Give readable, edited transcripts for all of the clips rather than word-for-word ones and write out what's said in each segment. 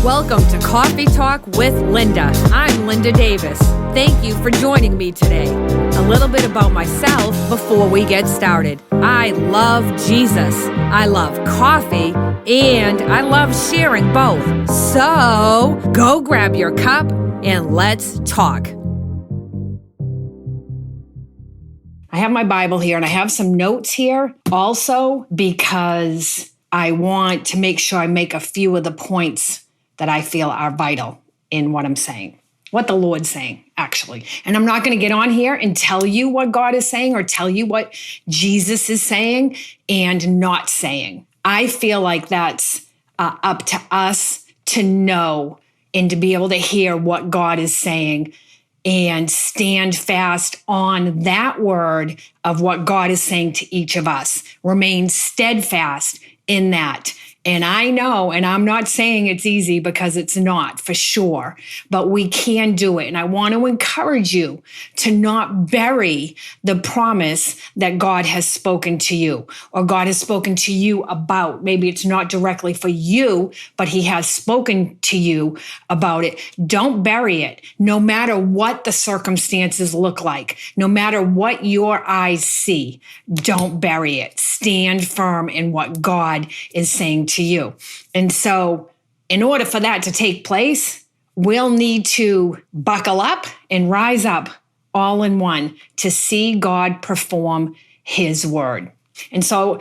Welcome to Coffee Talk with Linda. I'm Linda Davis. Thank you for joining me today. A little bit about myself before we get started. I love Jesus. I love coffee, and I love sharing both. So go grab your cup and let's talk. I have my Bible here and I have some notes here also because I want to make sure I make a few of the points that I feel are vital in what I'm saying, what the Lord's saying, actually. And I'm not going to get on here and tell you what God is saying or tell you what Jesus is saying and not saying. I feel like that's up to us to know and to be able to hear what God is saying and stand fast on that word of what God is saying to each of us. Remain steadfast in that. And I know, and I'm not saying it's easy because it's not for sure, but we can do it. And I want to encourage you to not bury the promise that God has spoken to you or God has spoken to you about. Maybe it's not directly for you, but he has spoken to you about it. Don't bury it, no matter what the circumstances look like, no matter what your eyes see. Don't bury it. Stand firm in what God is saying to you. And so in order for that to take place, we'll need to buckle up and rise up all in one to see God perform his word. And so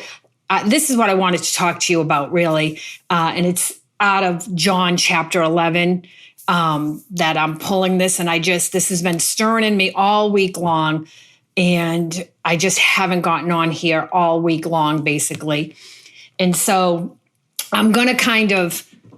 this is what I wanted to talk to you about, really. And it's out of John chapter 11 that I'm pulling this. And this has been stirring in me all week long. And I just haven't gotten on here all week long, basically. And so I'm going to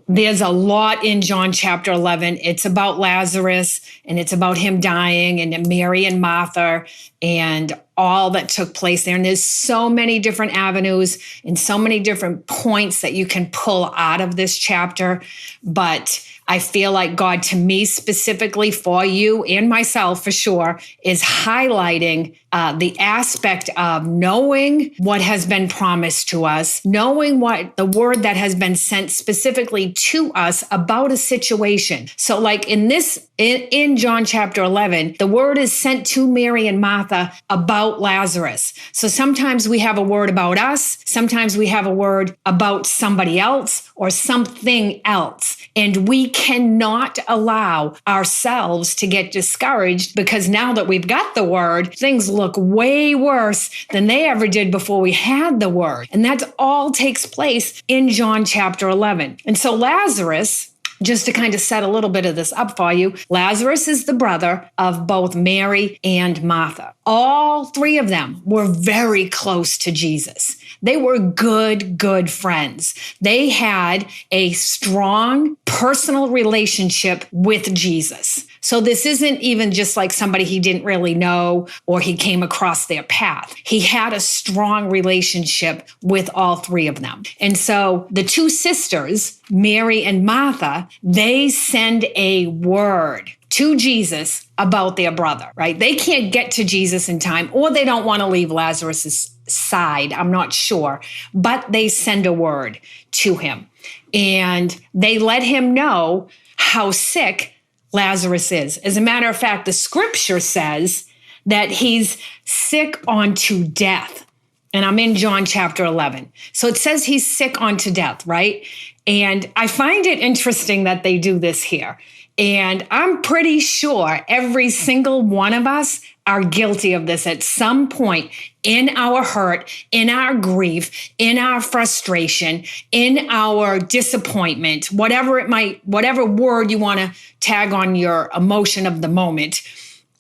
there's a lot in John chapter 11. It's about Lazarus and it's about him dying and Mary and Martha and all that took place there. And there's so many different avenues and so many different points that you can pull out of this chapter. But I feel like God, to me specifically, for you and myself for sure, is highlighting the aspect of knowing what has been promised to us, knowing what the word that has been sent specifically to us about a situation. So like in John chapter 11, the word is sent to Mary and Martha about Lazarus. So sometimes we have a word about us, sometimes we have a word about somebody else or something else. And we cannot allow ourselves to get discouraged because now that we've got the word, things look way worse than they ever did before we had the word. And that all takes place in John chapter 11. And so Lazarus, just to kind of set a little bit of this up for you, Lazarus is the brother of both Mary and Martha. All three of them were very close to Jesus. They were good friends. They had a strong personal relationship with Jesus. So this isn't even just like somebody he didn't really know or he came across their path. He had a strong relationship with all three of them. And so the two sisters, Mary and Martha, they send a word to Jesus about their brother, right? They can't get to Jesus in time, or they don't want to leave Lazarus's side. I'm not sure, but they send a word to him and they let him know how sick Lazarus is. As a matter of fact, the scripture says that he's sick unto death. And I'm in John chapter 11. So it says he's sick unto death, right? And I find it interesting that they do this here. And I'm pretty sure every single one of us are guilty of this at some point in our hurt, in our grief, in our frustration, in our disappointment, whatever word you want to tag on your emotion of the moment.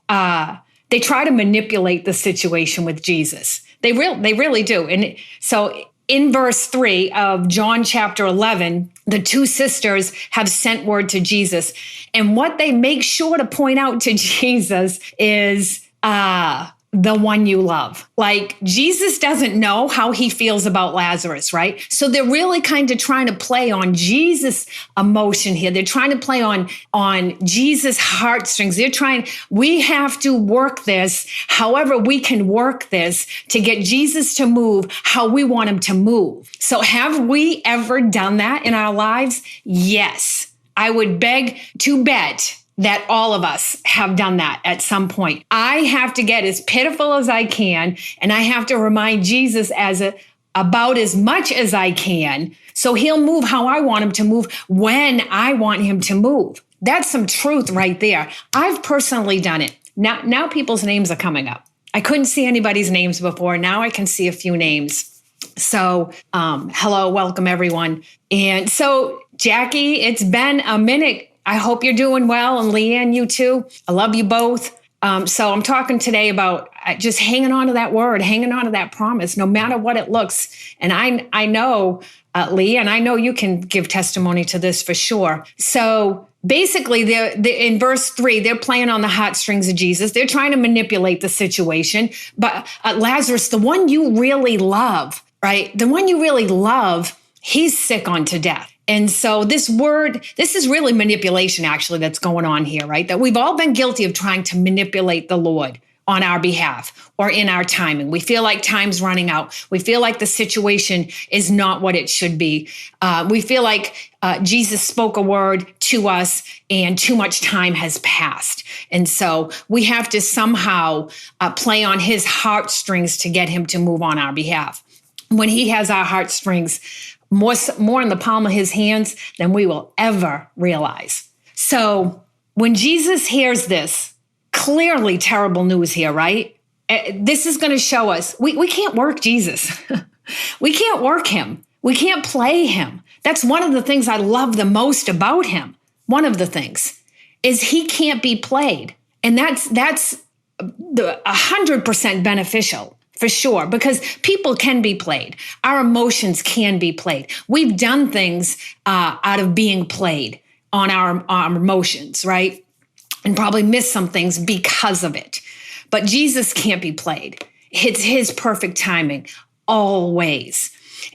They try to manipulate the situation with Jesus. They really do. And so in verse 3 of John chapter 11, the two sisters have sent word to Jesus. And what they make sure to point out to Jesus is the one you love. Like, Jesus doesn't know how he feels about Lazarus, right? So they're really kind of trying to play on Jesus' emotion here. They're trying to play on Jesus' heartstrings. We have to work this however we can work this to get Jesus to move how we want him to move. So have we ever done that in our lives? Yes. I would beg to bet that all of us have done that at some point. I have to get as pitiful as I can, and I have to remind Jesus about as much as I can, so he'll move how I want him to move when I want him to move. That's some truth right there. I've personally done it. Now people's names are coming up. I couldn't see anybody's names before. Now I can see a few names. So, hello, welcome everyone. And so, Jackie, it's been a minute. I hope you're doing well. And Leanne, you too. I love you both. So I'm talking today about just hanging on to that word, hanging on to that promise, no matter what it looks. And I know, Lee, and I know you can give testimony to this for sure. So basically, they're in verse 3, they're playing on the heartstrings of Jesus. They're trying to manipulate the situation. But Lazarus, the one you really love, right? The one you really love, he's sick unto death. And so this is really manipulation actually that's going on here, right? That we've all been guilty of trying to manipulate the Lord on our behalf or in our timing. We feel like time's running out. We feel like the situation is not what it should be. We feel like Jesus spoke a word to us and too much time has passed. And so we have to somehow play on his heartstrings to get him to move on our behalf. When he has our heartstrings more in the palm of his hands than we will ever realize. So when Jesus hears this, clearly terrible news here, right? This is going to show us we can't work Jesus. We can't work him. We can't play him. That's one of the things I love the most about him. One of the things is he can't be played. And that's 100% beneficial. For sure, because people can be played. Our emotions can be played. We've done things out of being played on our emotions, right? And probably missed some things because of it. But Jesus can't be played. It's his perfect timing, always.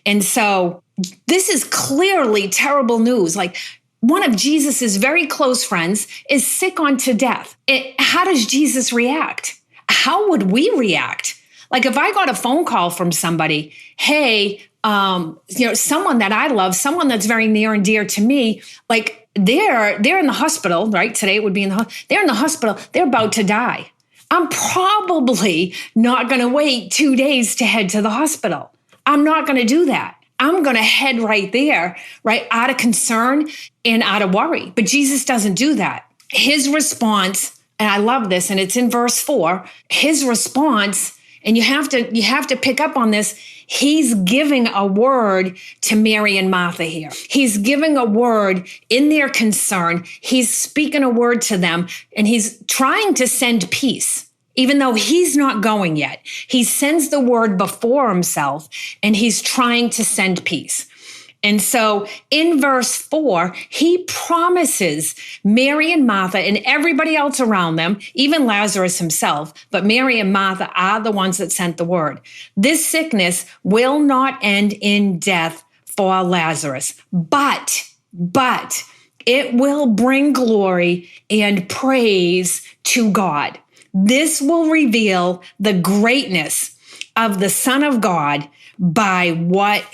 And so this is clearly terrible news. Like one of Jesus's very close friends is sick unto death. How does Jesus react? How would we react? Like if I got a phone call from somebody, hey, someone that I love, someone that's very near and dear to me, like they're in the hospital, right? Today it would be they're in the hospital. They're about to die. I'm probably not going to wait 2 days to head to the hospital. I'm not going to do that. I'm going to head right there, right? Out of concern and out of worry. But Jesus doesn't do that. His response, and I love this, and it's in verse 4, his response, and you have to pick up on this. He's giving a word to Mary and Martha here. He's giving a word in their concern. He's speaking a word to them, and he's trying to send peace, even though he's not going yet. He sends the word before himself, and he's trying to send peace. And so in verse 4, he promises Mary and Martha and everybody else around them, even Lazarus himself, but Mary and Martha are the ones that sent the word. This sickness will not end in death for Lazarus, but it will bring glory and praise to God. This will reveal the greatness of the Son of God by what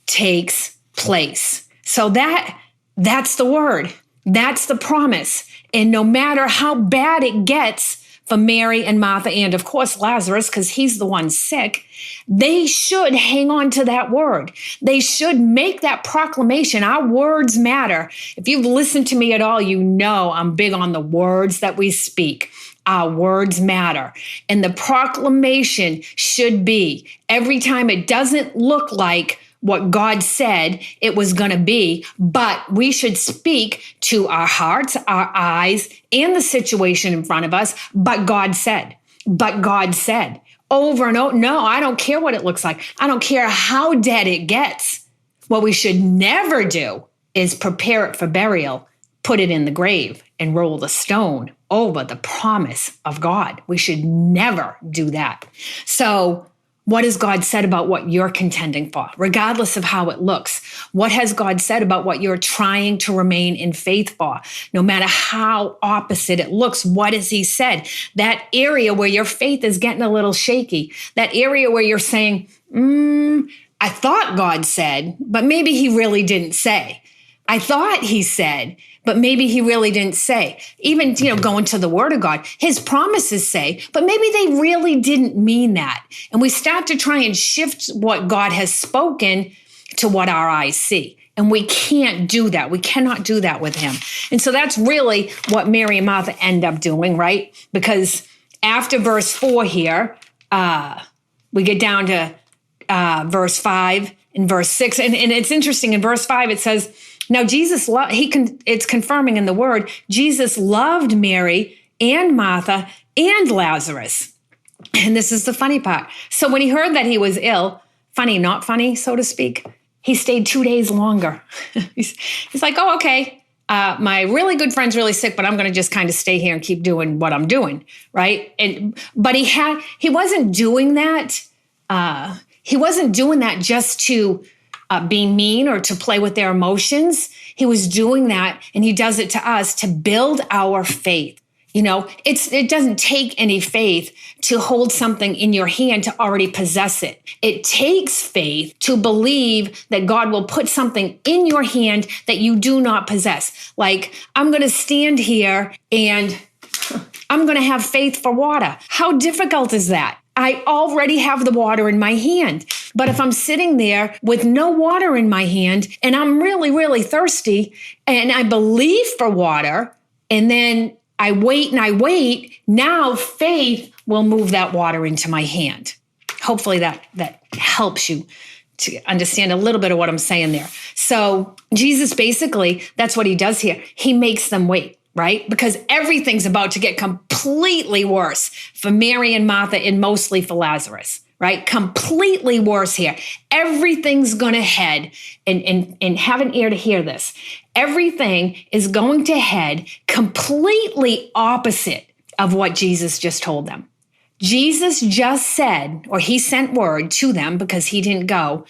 takes place. So that's the word. That's the promise. And no matter how bad it gets for Mary and Martha, and of course Lazarus, because he's the one sick, they should hang on to that word. They should make that proclamation. Our words matter. If you've listened to me at all, you know I'm big on the words that we speak. Our words matter. And the proclamation should be, every time it doesn't look like what God said it was going to be, but we should speak to our hearts, our eyes, and the situation in front of us. But God said, over and over. No, I don't care what it looks like. I don't care how dead it gets. What we should never do is prepare it for burial, put it in the grave, and roll the stone over the promise of God. We should never do that. So what has God said about what you're contending for, regardless of how it looks? What has God said about what you're trying to remain in faith for? No matter how opposite it looks, what has he said? That area where your faith is getting a little shaky, that area where you're saying, I thought God said, but maybe he really didn't say. I thought he said, but maybe he really didn't say. Even, going to the word of God, his promises say, but maybe they really didn't mean that. And we start to try and shift what God has spoken to what our eyes see. And we can't do that. We cannot do that with him. And so that's really what Mary and Martha end up doing, right? Because after verse 4 here, we get down to verse 5 and verse 6. And it's interesting. In verse 5, it says, now Jesus, it's confirming in the word, Jesus loved Mary and Martha and Lazarus. And this is the funny part. So when he heard that he was ill, funny, not funny, so to speak, he stayed 2 days longer. He's like, oh, okay. My really good friend's really sick, but I'm going to just kind of stay here and keep doing what I'm doing, right? But he wasn't doing that. He wasn't doing that just to be mean or to play with their emotions. He was doing that, and he does it to us to build our faith. It doesn't take any faith to hold something in your hand to already possess it. It takes faith to believe that God will put something in your hand that you do not possess. Like, I'm going to stand here and I'm going to have faith for water. How difficult is that? I already have the water in my hand. But if I'm sitting there with no water in my hand and I'm really, really thirsty and I believe for water and then I wait and I wait, now faith will move that water into my hand. Hopefully that helps you to understand a little bit of what I'm saying there. So Jesus basically, that's what he does here. He makes them wait, right? Because everything's about to get completely worse for Mary and Martha and mostly for Lazarus, right? Completely worse here. Everything's going to head, and have an ear to hear this. Everything is going to head completely opposite of what Jesus just told them. Jesus just said, or he sent word to them because he didn't go,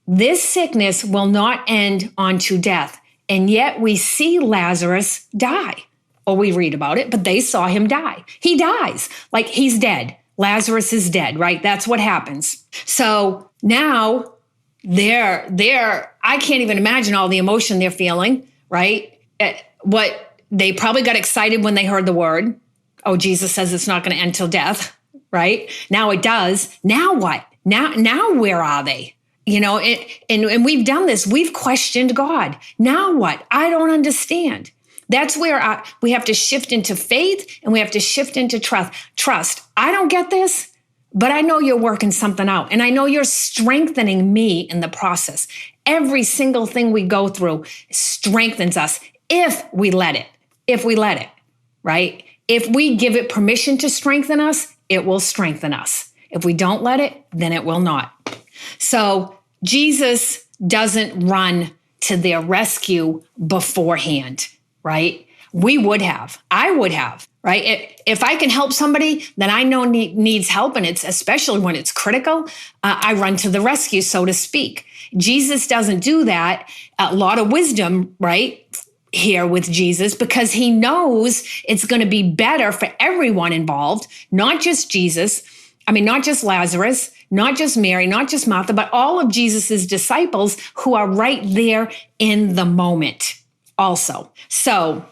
this sickness will not end unto death. And yet we see Lazarus die. Or we read about it, but they saw him die. He dies. Like, he's dead. Lazarus is dead, right? That's what happens. So now I can't even imagine all the emotion they're feeling, right? They probably got excited when they heard the word. Oh, Jesus says it's not going to end till death, right? Now it does. Now what? Now where are they? And we've done this. We've questioned God. Now what? I don't understand. That's where we have to shift into faith and we have to shift into trust. I don't get this, but I know you're working something out. And I know you're strengthening me in the process. Every single thing we go through strengthens us if we let it, right? If we give it permission to strengthen us, it will strengthen us. If we don't let it, then it will not. So Jesus doesn't run to their rescue beforehand, right? We would have. I would have, right? If I can help somebody that I know needs help, and it's especially when it's critical, I run to the rescue, so to speak. Jesus doesn't do that. A lot of wisdom, right, here with Jesus, because he knows it's going to be better for everyone involved, not just Jesus. Not just Lazarus, not just Mary, not just Martha, but all of Jesus's disciples who are right there in the moment also. So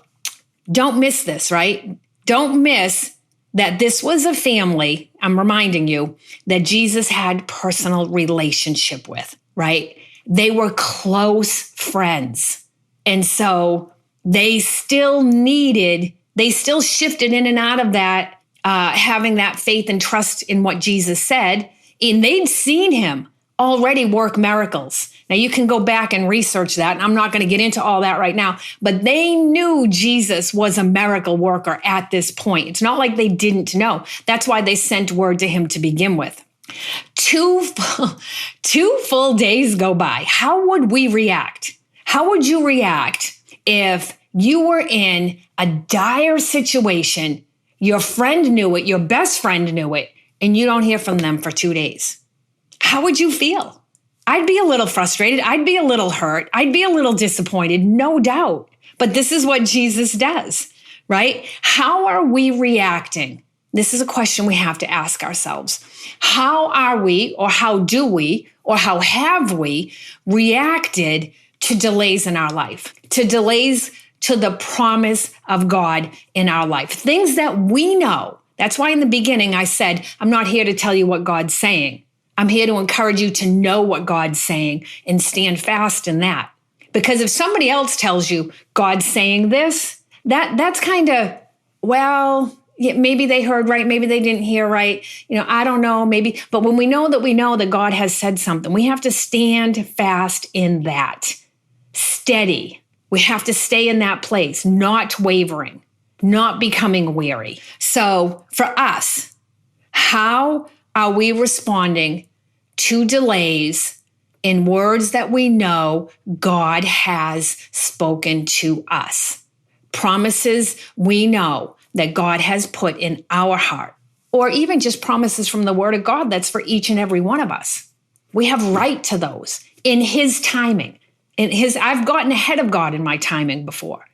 don't miss this, right? Don't miss that this was a family, I'm reminding you, that Jesus had personal relationship with, right? They were close friends. And so they still shifted in and out of that, having that faith and trust in what Jesus said. And they'd seen him already work miracles. Now you can go back and research that, and I'm not going to get into all that right now, but they knew Jesus was a miracle worker at this point. It's not like they didn't know. That's why they sent word to him to begin with. Two full days go by. How would we react? How would you react if you were in a dire situation? Your friend knew it, your best friend knew it, and you don't hear from them for 2 days. How would you feel? I'd be a little frustrated. I'd be a little hurt. I'd be a little disappointed, no doubt. But this is what Jesus does, right? How are we reacting? This is a question we have to ask ourselves. How are we, or how do we, or how have we reacted to delays in our life, to delays to the promise of God in our life. Things that we know. That's why in the beginning I said, I'm not here to tell you what God's saying. I'm here to encourage you to know what God's saying and stand fast in that. Because if somebody else tells you God's saying this, that's kind of, well, yeah, maybe they heard right, maybe they didn't hear right. I don't know, maybe. But when we know that God has said something, we have to stand fast in that. Steady. We have to stay in that place, not wavering, not becoming weary. So for us, how are we responding to delays in words that we know God has spoken to us? Promises we know that God has put in our heart, or even just promises from the Word of God that's for each and every one of us. We have right to those in His timing. I've gotten ahead of God in my timing before.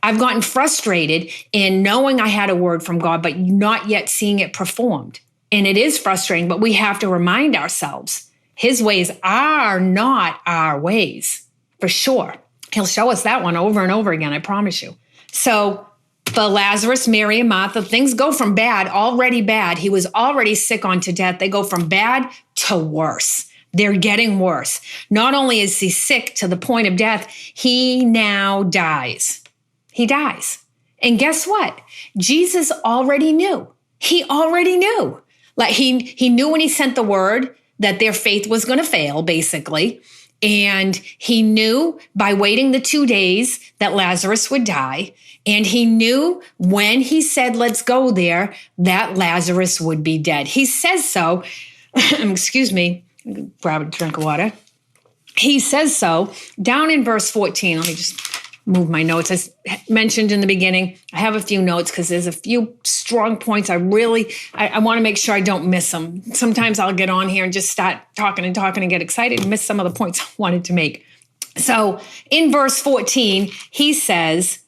I've gotten frustrated in knowing I had a word from God, but not yet seeing it performed. And it is frustrating, but we have to remind ourselves, His ways are not our ways, for sure. He'll show us that one over and over again, I promise you. So for Lazarus, Mary, and Martha, things go from bad, already bad. He was already sick unto death. They go from bad to worse. They're getting worse. Not only is he sick to the point of death, he now dies. He dies. And guess what? Jesus already knew. He already knew. Like he knew when he sent the word that their faith was going to fail, basically. And he knew by waiting the 2 days that Lazarus would die. And he knew when he said, let's go there, that Lazarus would be dead. He says so. Excuse me. Grab a drink of water. He says so down in verse 14. Let me just move my notes. As mentioned in the beginning, I have a few notes because there's a few strong points. I want to make sure I don't miss them. Sometimes I'll get on here and just start talking and get excited and miss some of the points I wanted to make. So in verse 14, he says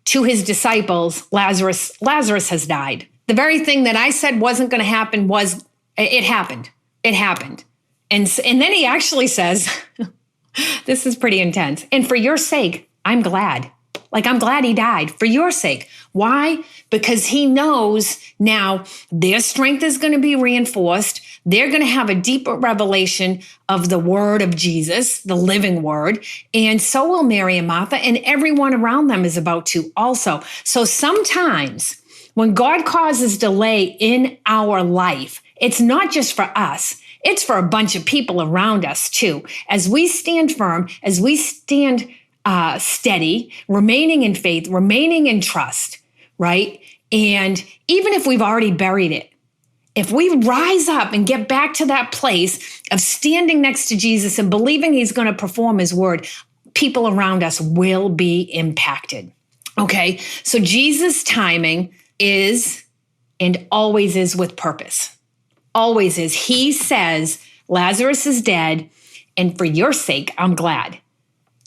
to his disciples, Lazarus has died. The very thing that I said wasn't going to happen it happened. It happened. And then he actually says, this is pretty intense. And for your sake, I'm glad. Like, I'm glad he died for your sake. Why? Because he knows now their strength is going to be reinforced. They're going to have a deeper revelation of the word of Jesus, the living word. And so will Mary and Martha, and everyone around them is about to also. So sometimes when God causes delay in our life, it's not just for us. It's for a bunch of people around us too. As we stand firm, as we stand steady, remaining in faith, remaining in trust, right? And even if we've already buried it, if we rise up and get back to that place of standing next to Jesus and believing he's going to perform his word, people around us will be impacted. Okay, so Jesus' timing is and always is with purpose. Always is. He says, Lazarus is dead, and for your sake, I'm glad.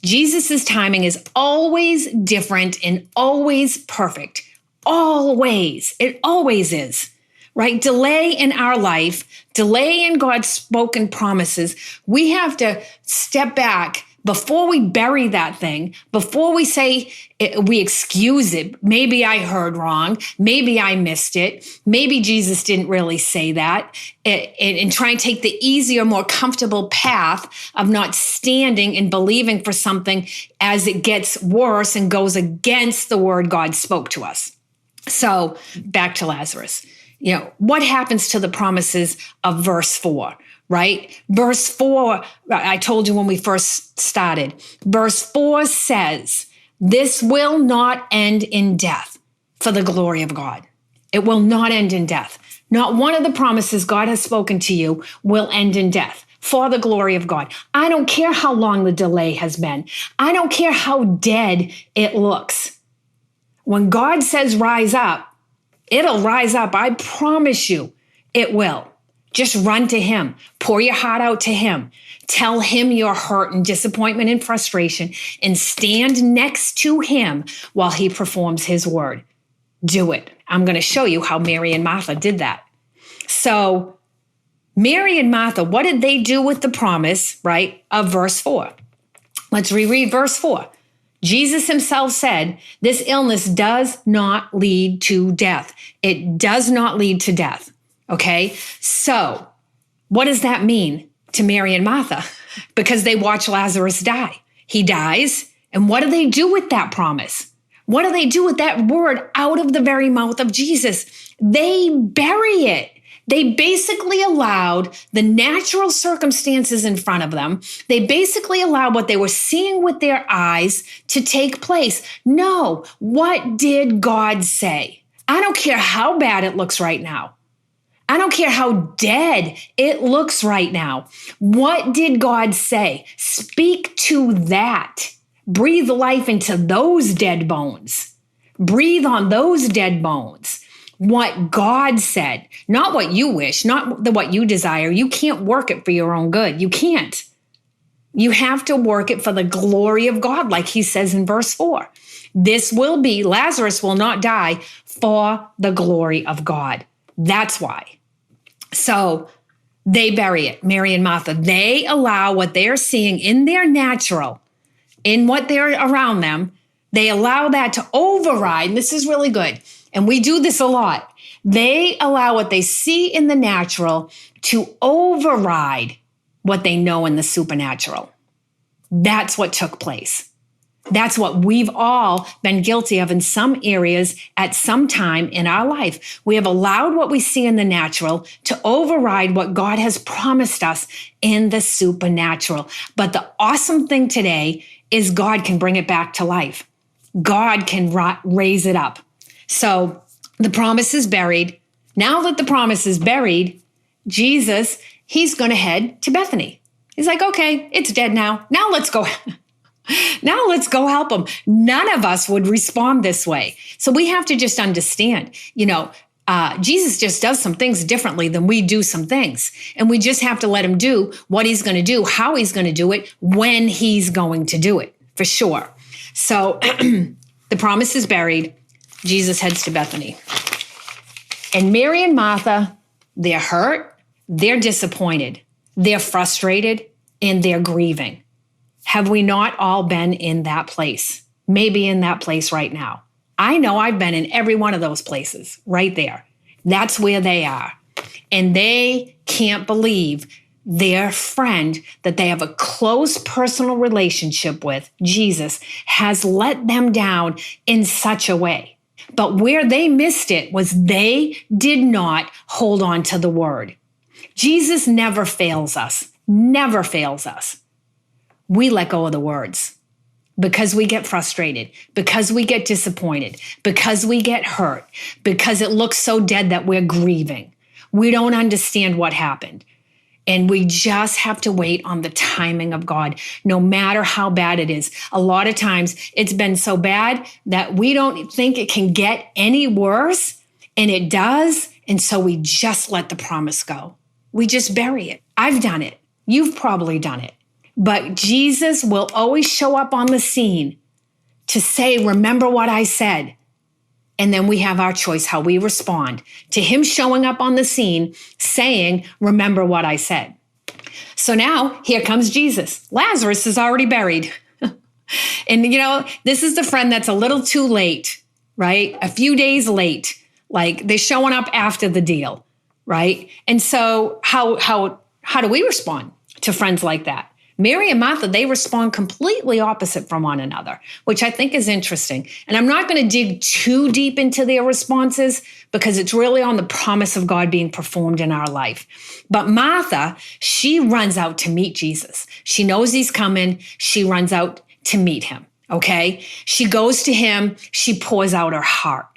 Jesus' timing is always different and always perfect. Always. It always is, right? Delay in our life, delay in God's spoken promises. We have to step back before we bury that thing, before we say we excuse it. Maybe I heard wrong. Maybe I missed it. Maybe Jesus didn't really say that. And try and take the easier, more comfortable path of not standing and believing for something as it gets worse and goes against the word God spoke to us. So back to Lazarus. What happens to the promises of verse 4? Right? Verse 4, I told you when we first started. Verse 4 says, this will not end in death for the glory of God. It will not end in death. Not one of the promises God has spoken to you will end in death for the glory of God. I don't care how long the delay has been. I don't care how dead it looks. When God says rise up, it'll rise up. I promise you it will. Just run to him. Pour your heart out to him. Tell him your hurt and disappointment and frustration and stand next to him while he performs his word. Do it. I'm going to show you how Mary and Martha did that. So Mary and Martha, what did they do with the promise, right, of verse 4? Let's reread verse 4. Jesus himself said, this illness does not lead to death. It does not lead to death. Okay? So, what does that mean to Mary and Martha? Because they watch Lazarus die. He dies. And what do they do with that promise? What do they do with that word out of the very mouth of Jesus? They bury it. They basically allowed the natural circumstances in front of them. They basically allowed what they were seeing with their eyes to take place. No, what did God say? I don't care how bad it looks right now. I don't care how dead it looks right now. What did God say? Speak to that. Breathe life into those dead bones. Breathe on those dead bones. What God said, not what you wish, not what you desire. You can't work it for your own good. You can't. You have to work it for the glory of God, like he says in verse 4. Lazarus will not die for the glory of God. That's why. So they bury it, Mary and Martha. They allow what they're seeing in their natural, in what they're around them, they allow that to override. And this is really good. And we do this a lot. They allow what they see in the natural to override what they know in the supernatural. That's what took place. That's what we've all been guilty of in some areas at some time in our life. We have allowed what we see in the natural to override what God has promised us in the supernatural. But the awesome thing today is God can bring it back to life. God can raise it up. So the promise is buried. Now that the promise is buried, Jesus, he's going to head to Bethany. He's like, okay, it's dead now. Now let's go. Now let's go help him. None of us would respond this way. So we have to just understand, Jesus just does some things differently than we do some things. And we just have to let him do what he's going to do, how he's going to do it, when he's going to do it, for sure. So the promise is buried. Jesus heads to Bethany. And Mary and Martha, they're hurt, they're disappointed, they're frustrated, and they're grieving. Have we not all been in that place? Maybe in that place right now. I know I've been in every one of those places right there. That's where they are. And they can't believe their friend that they have a close personal relationship with, Jesus, has let them down in such a way. But where they missed it was they did not hold on to the word. Jesus never fails us, never fails us. We let go of the words because we get frustrated, because we get disappointed, because we get hurt, because it looks so dead that we're grieving. We don't understand what happened. And we just have to wait on the timing of God, no matter how bad it is. A lot of times it's been so bad that we don't think it can get any worse, and it does. And so we just let the promise go. We just bury it. I've done it. You've probably done it. But Jesus will always show up on the scene to say, remember what I said. And then we have our choice how we respond to him showing up on the scene saying, remember what I said. So now here comes Jesus. Lazarus is already buried. And this is the friend that's a little too late, right? A few days late. Like they're showing up after the deal, right? And so how do we respond to friends like that? Mary and Martha, they respond completely opposite from one another, which I think is interesting. And I'm not going to dig too deep into their responses because it's really on the promise of God being performed in our life. But Martha, she runs out to meet Jesus. She knows he's coming. She runs out to meet him, okay? She goes to him. She pours out her heart.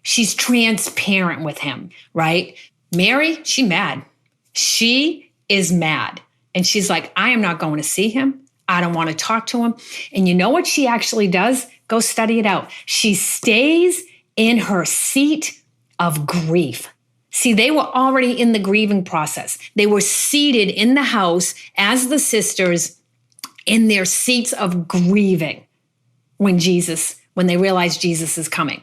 She's transparent with him, right? Mary, she's mad. She is mad. And she's like, I am not going to see him. I don't want to talk to him. And you know what she actually does? Go study it out. She stays in her seat of grief. See, they were already in the grieving process. They were seated in the house as the sisters in their seats of grieving when they realize Jesus is coming.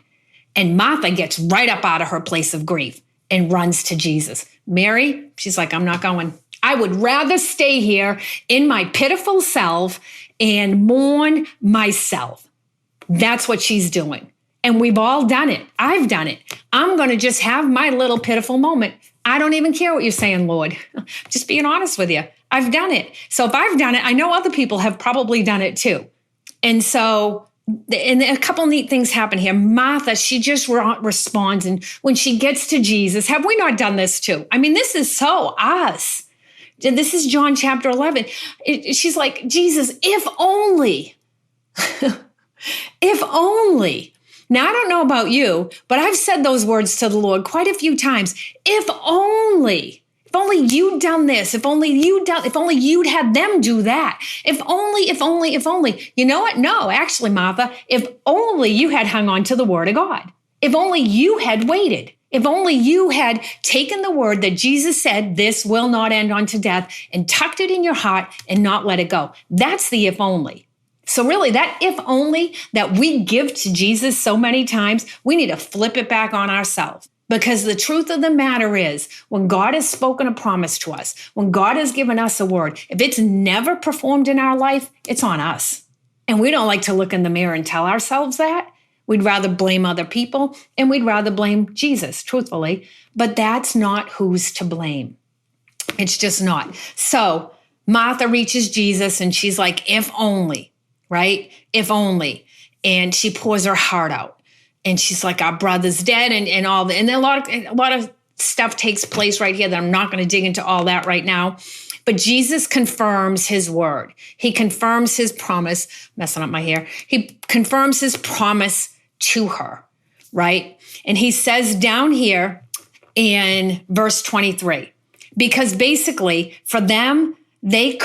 And Martha gets right up out of her place of grief and runs to Jesus. Mary, she's like, I'm not going. I would rather stay here in my pitiful self and mourn myself. That's what she's doing. And we've all done it. I've done it. I'm going to just have my little pitiful moment. I don't even care what you're saying, Lord. Just being honest with you. I've done it. So if I've done it, I know other people have probably done it too. And so, and a couple neat things happen here. Martha, she just responds. And when she gets to Jesus, have we not done this too? I mean, this is so us. This is John chapter 11. She's like, Jesus, if only, if only. Now, I don't know about you, but I've said those words to the Lord quite a few times. If only you'd done this, if only you'd had them do that. If only. You know what? No, actually, Martha, if only you had hung on to the word of God. If only you had waited. If only you had taken the word that Jesus said, this will not end unto death, and tucked it in your heart and not let it go. That's the if only. So really, that if only that we give to Jesus so many times, we need to flip it back on ourselves. Because the truth of the matter is, when God has spoken a promise to us, when God has given us a word, if it's never performed in our life, it's on us. And we don't like to look in the mirror and tell ourselves that. We'd rather blame other people, and we'd rather blame Jesus, truthfully. But that's not who's to blame. It's just not. So Martha reaches Jesus, and she's like, if only. Right? If only. And she pours her heart out. And she's like, our brother's dead and all that. And a lot of stuff takes place right here that I'm not going to dig into all that right now. But Jesus confirms his word. He confirms his promise. Messing up my hair. He confirms his promise to her. Right? And he says down here in verse 23, because basically for them, they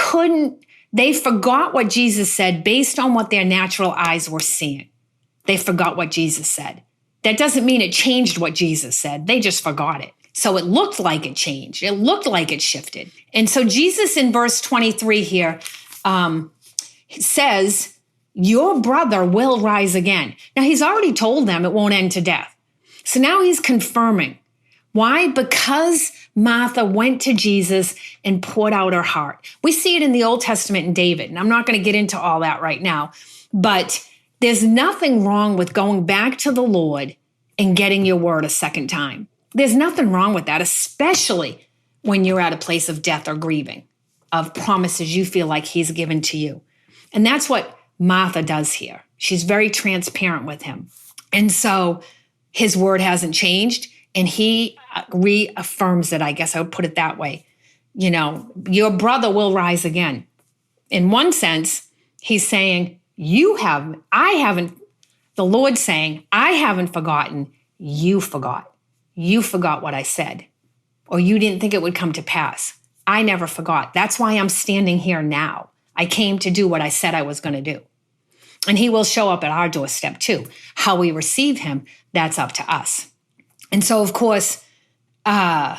forgot what Jesus said based on what their natural eyes were seeing. They forgot what Jesus said. That doesn't mean it changed what Jesus said. They just forgot it. So it looked like it changed. It looked like it shifted. And so Jesus in verse 23 here says, your brother will rise again. Now he's already told them it won't end to death. So now he's confirming. Why? Because Martha went to Jesus and poured out her heart. We see it in the Old Testament in David, and I'm not going to get into all that right now, but there's nothing wrong with going back to the Lord and getting your word a second time. There's nothing wrong with that, especially when you're at a place of death or grieving, of promises you feel like he's given to you. And that's what Martha does here. She's very transparent with him. And so his word hasn't changed. And he reaffirms it, I guess I would put it that way. You know, your brother will rise again. In one sense, he's saying, the Lord's saying, I haven't forgotten, you forgot. You forgot what I said. Or you didn't think it would come to pass. I never forgot. That's why I'm standing here now. I came to do what I said I was going to do. And he will show up at our doorstep too. How we receive him, that's up to us. And so, of course, the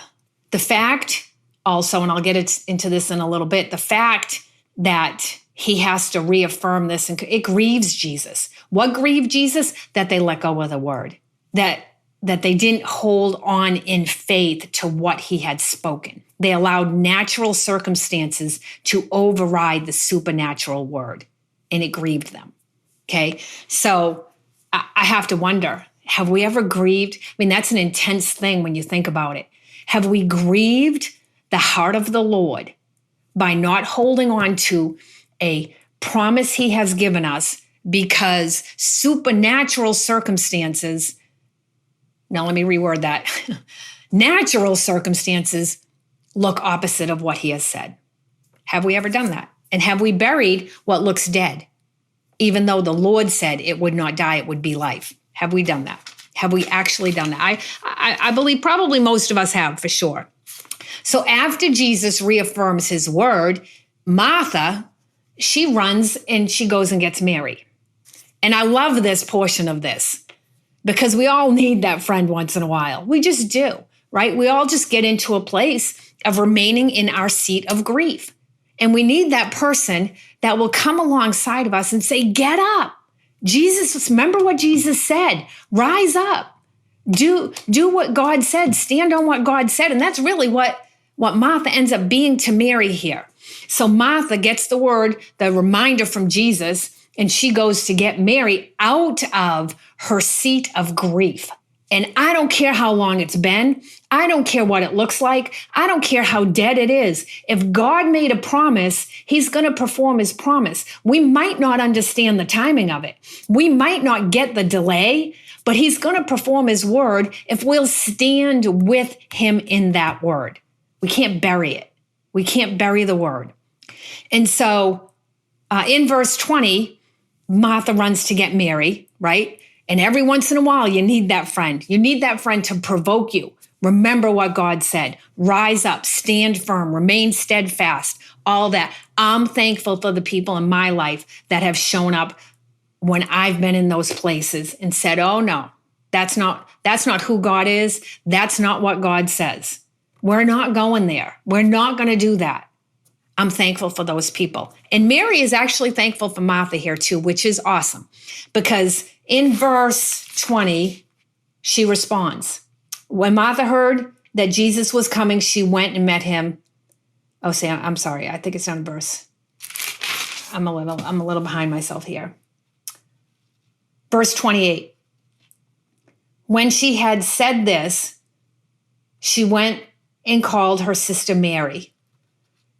fact also, and I'll get into this in a little bit, the fact that he has to reaffirm this, and it grieves Jesus. What grieved Jesus? That they let go of the word, that they didn't hold on in faith to what he had spoken. They allowed natural circumstances to override the supernatural word, and it grieved them. Okay, so I have to wonder, have we ever grieved? I mean, that's an intense thing when you think about it. Have we grieved the heart of the Lord by not holding on to a promise he has given us because supernatural circumstances, now let me reword that, natural circumstances look opposite of what he has said? Have we ever done that? And have we buried what looks dead, even though the Lord said it would not die, it would be life? Have we done that? Have we actually done that? I believe probably most of us have, for sure. So after Jesus reaffirms his word, Martha, she runs and she goes and gets Mary. And I love this portion of this because we all need that friend once in a while. We just do, right? We all just get into a place of remaining in our seat of grief. And we need that person that will come alongside of us and say, get up. Jesus, remember what Jesus said. Rise up. Do what God said. Stand on what God said. And that's really what Martha ends up being to Mary here. So Martha gets the word, the reminder from Jesus, and she goes to get Mary out of her seat of grief. And I don't care how long it's been. I don't care what it looks like. I don't care how dead it is. If God made a promise, he's going to perform his promise. We might not understand the timing of it. We might not get the delay, but he's going to perform his word if we'll stand with him in that word. We can't bury it. We can't bury the word. And so in verse 20, Martha runs to get Mary, right? And every once in a while, you need that friend. You need that friend to provoke you. Remember what God said. Rise up, stand firm, remain steadfast, all that. I'm thankful for the people in my life that have shown up when I've been in those places and said, oh no, that's not who God is. That's not what God says. We're not going there. We're not going to do that. I'm thankful for those people. And Mary is actually thankful for Martha here too, which is awesome, because in verse 20, she responds. When Martha heard that Jesus was coming, she went and met him. Oh, Sam, I'm sorry. I think it's on verse. I'm a little behind myself here. Verse 28. When she had said this, she went and called her sister Mary.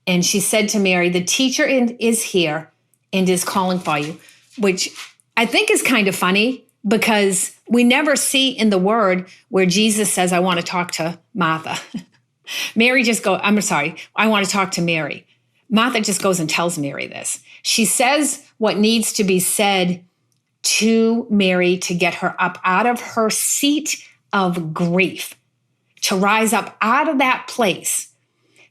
And she said to Mary, the teacher is here and is calling for you, which I think is kind of funny because we never see in the word where Jesus says, I want to talk to Martha. Mary just goes, I want to talk to Mary. Martha just goes and tells Mary this. She says what needs to be said to Mary to get her up out of her seat of grief, to rise up out of that place.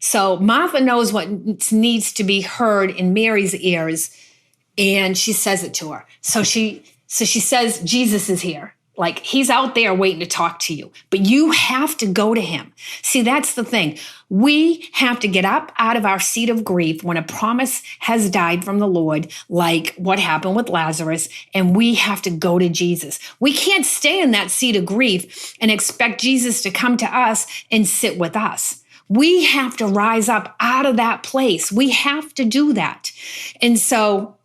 So Martha knows what needs to be heard in Mary's ears, and she says it to her. So she says, Jesus is here. Like, he's out there waiting to talk to you, but you have to go to him. See, that's the thing. We have to get up out of our seat of grief when a promise has died from the Lord, like what happened with Lazarus, and we have to go to Jesus. We can't stay in that seat of grief and expect Jesus to come to us and sit with us. We have to rise up out of that place. We have to do that. And so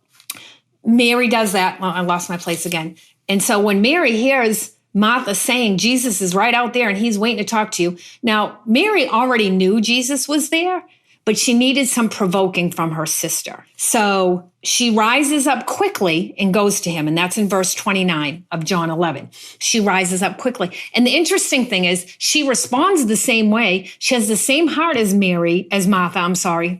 Mary does that. Well, I lost my place again. And so when Mary hears Martha saying Jesus is right out there and he's waiting to talk to you. Now, Mary already knew Jesus was there, but she needed some provoking from her sister. So she rises up quickly and goes to him. And that's in verse 29 of John 11. She rises up quickly. And the interesting thing is she responds the same way. She has the same heart as Martha. I'm sorry.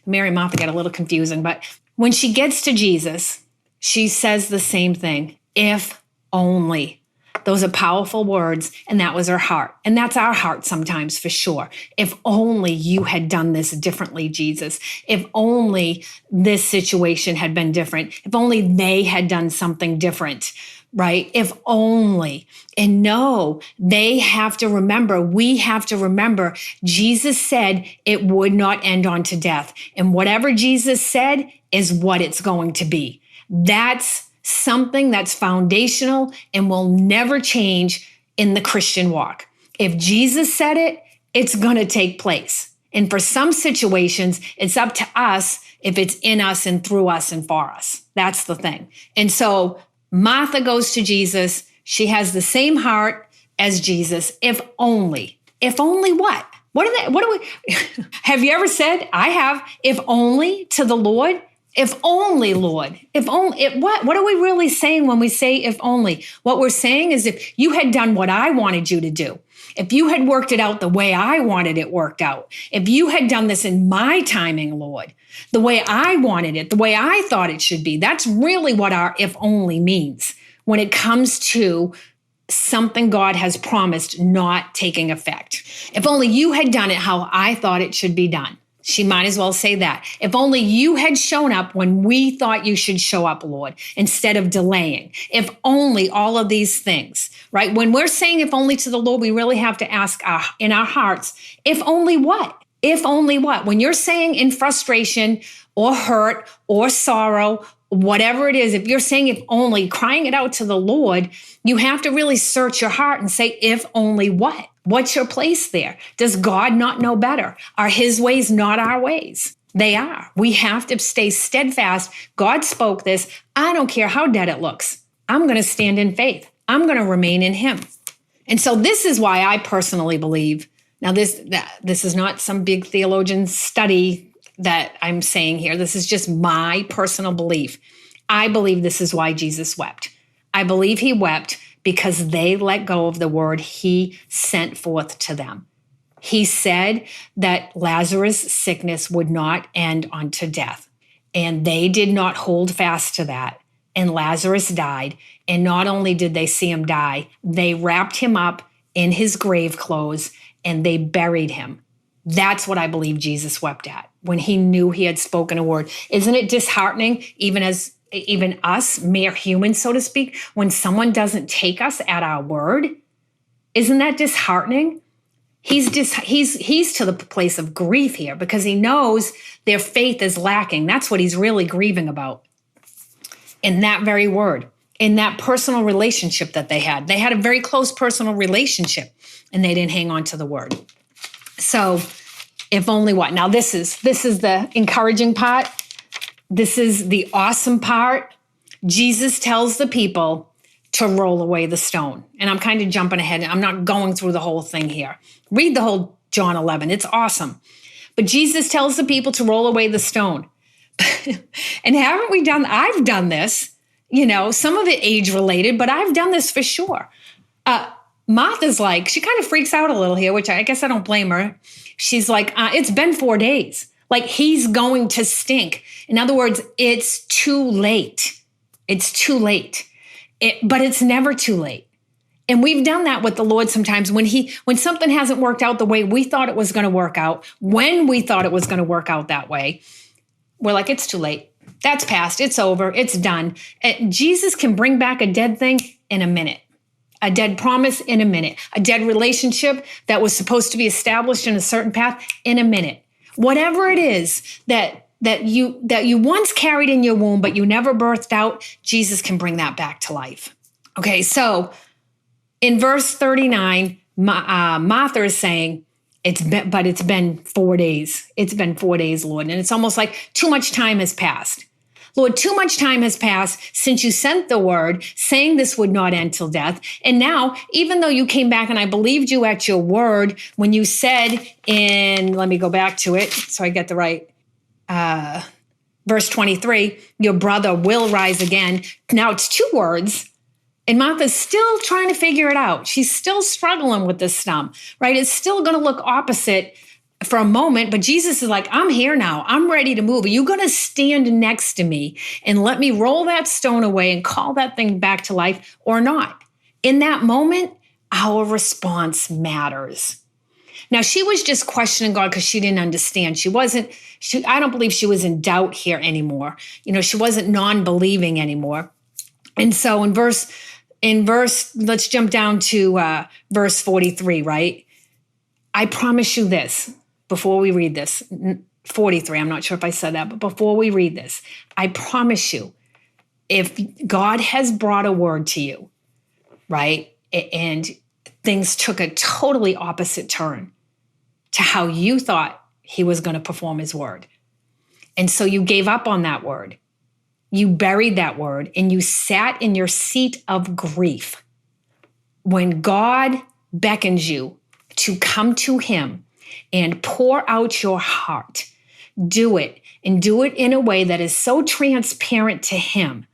Mary and Martha get a little confusing. But when she gets to Jesus, she says the same thing. If only. Those are powerful words, and that was her heart. And that's our heart sometimes, for sure. If only you had done this differently, Jesus. If only this situation had been different. If only they had done something different, right? If only. And no, they have to remember, we have to remember, Jesus said it would not end unto death. And whatever Jesus said is what it's going to be. That's something that's foundational and will never change in the Christian walk. If Jesus said it, it's going to take place. And for some situations, it's up to us if it's in us and through us and for us. That's the thing. And so Martha goes to Jesus. She has the same heart as Jesus. If only. If only what? What do we, have you ever said, I have, if only to the Lord? If only, Lord, if only, what are we really saying when we say if only? What we're saying is if you had done what I wanted you to do, if you had worked it out the way I wanted it worked out, if you had done this in my timing, Lord, the way I wanted it, the way I thought it should be, that's really what our if only means when it comes to something God has promised not taking effect. If only you had done it how I thought it should be done. She might as well say that. If only you had shown up when we thought you should show up, Lord, instead of delaying. If only all of these things, right? When we're saying if only to the Lord, we really have to ask in our hearts, if only what? If only what? When you're saying in frustration or hurt or sorrow, whatever it is, if you're saying if only, crying it out to the Lord, you have to really search your heart and say, if only what? What's your place there? Does God not know better? Are his ways not our ways? They are. We have to stay steadfast. God spoke this. I don't care how dead it looks. I'm going to stand in faith. I'm going to remain in him. And so this is why I personally believe. Now, this is not some big theologian study that I'm saying here. This is just my personal belief. I believe this is why Jesus wept. I believe he wept because they let go of the word he sent forth to them. He said that Lazarus' sickness would not end unto death. And they did not hold fast to that. And Lazarus died. And not only did they see him die, they wrapped him up in his grave clothes and they buried him. That's what I believe Jesus wept at when he knew he had spoken a word. Isn't it disheartening, even us, mere humans, so to speak, when someone doesn't take us at our word? Isn't that disheartening? He's to the place of grief here because he knows their faith is lacking. That's what he's really grieving about. In that very word, in that personal relationship that they had. They had a very close personal relationship and they didn't hang on to the word. So if only what? Now this is the encouraging part. This is the awesome part. Jesus tells the people to roll away the stone. And I'm kind of jumping ahead. I'm not going through the whole thing here. Read the whole John 11. It's awesome. But Jesus tells the people to roll away the stone. And I've done this, some of it age related, but I've done this for sure. Martha's like, she kind of freaks out a little here, which I guess I don't blame her. She's like, it's been 4 days. Like he's going to stink. In other words, it's too late. It's too late. But it's never too late. And we've done that with the Lord sometimes when something hasn't worked out the way we thought it was going to work out, when we thought it was going to work out that way, we're like, it's too late. That's past. It's over. It's done. Jesus can bring back a dead thing in a minute, a dead promise in a minute, a dead relationship that was supposed to be established in a certain path in a minute. Whatever it is that you once carried in your womb, but you never birthed out, Jesus can bring that back to life. Okay, so in verse 39, Martha is saying, it's been 4 days. It's been 4 days, Lord. And it's almost like too much time has passed. Lord, too much time has passed since you sent the word saying this would not end till death. And now, even though you came back and I believed you at your word, when you said let me go back to it so I get the right, verse 23, your brother will rise again. Now it's 2 words. And Martha's still trying to figure it out. She's still struggling with this stump, right? It's still going to look opposite for a moment, but Jesus is like, I'm here now. I'm ready to move. Are you going to stand next to me and let me roll that stone away and call that thing back to life or not? In that moment, our response matters. Now, she was just questioning God because she didn't understand. I don't believe she was in doubt here anymore. She wasn't non-believing anymore. And so in verse, let's jump down to verse 43, right? I promise you this before we read this, 43, I'm not sure if I said that, but before we read this, I promise you, if God has brought a word to you, right, and things took a totally opposite turn to how you thought he was going to perform his word, and so you gave up on that word, you buried that word, and you sat in your seat of grief. When God beckons you to come to him and pour out your heart, do it, and do it in a way that is so transparent to him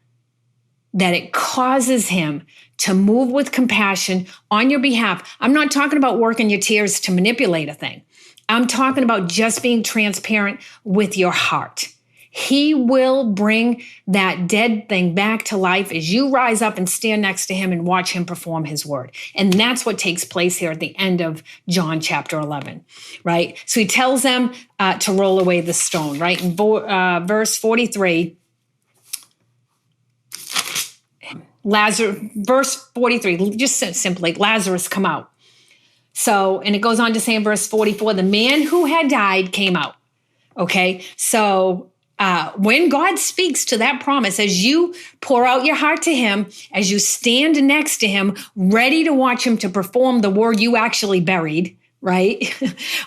that it causes him to move with compassion on your behalf. I'm not talking about working your tears to manipulate a thing. I'm talking about just being transparent with your heart. He will bring that dead thing back to life as you rise up and stand next to him and watch him perform his word. And that's what takes place here at the end of John chapter 11, right? So he tells them to roll away the stone, right? In verse 43, verse 43, just simply, Lazarus come out. So, and it goes on to say in verse 44, the man who had died came out. Okay, so when God speaks to that promise, as you pour out your heart to him, as you stand next to him, ready to watch him to perform the word you actually buried, right?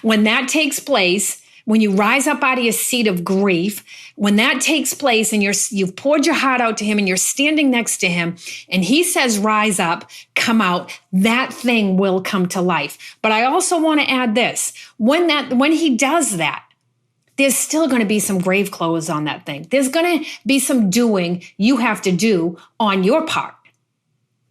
When that takes place, when you rise up out of your seat of grief, when that takes place and you've poured your heart out to him and you're standing next to him and he says, rise up, come out, that thing will come to life. But I also want to add this, when he does that, there's still going to be some grave clothes on that thing. There's going to be some doing you have to do on your part,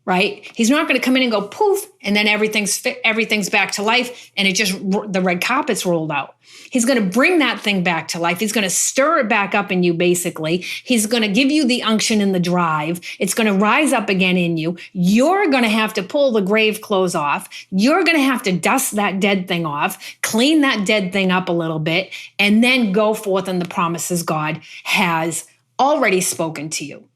right? He's not going to come in and go poof, and then everything's back to life, and the red carpet's rolled out. He's going to bring that thing back to life. He's going to stir it back up in you, basically. He's going to give you the unction and the drive. It's going to rise up again in you. You're going to have to pull the grave clothes off. You're going to have to dust that dead thing off, clean that dead thing up a little bit, and then go forth in the promises God has already spoken to you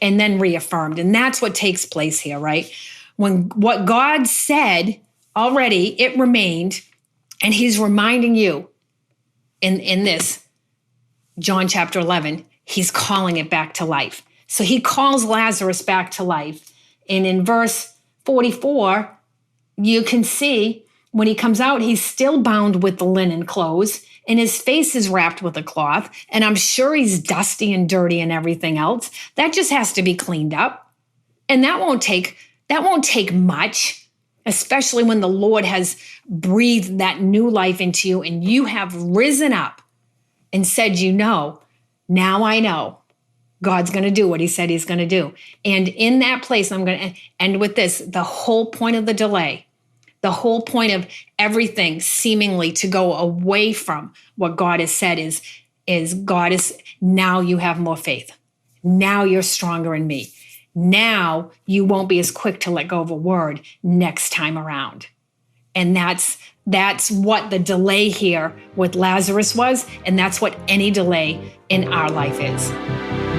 and then reaffirmed. And that's what takes place here, right? When what God said already, it remained, and he's reminding you in this, John chapter 11, he's calling it back to life. So he calls Lazarus back to life. And in verse 44, you can see when he comes out, he's still bound with the linen clothes and his face is wrapped with a cloth. And I'm sure he's dusty and dirty and everything else. That just has to be cleaned up. And that won't take much, especially when the Lord has breathed that new life into you and you have risen up and said, now I know God's going to do what he said he's going to do. And in that place, I'm going to end with this, the whole point of the delay, the whole point of everything seemingly to go away from what God has said is God is, now you have more faith. Now you're stronger in me. Now you won't be as quick to let go of a word next time around. And that's what the delay here with Lazarus was, and that's what any delay in our life is.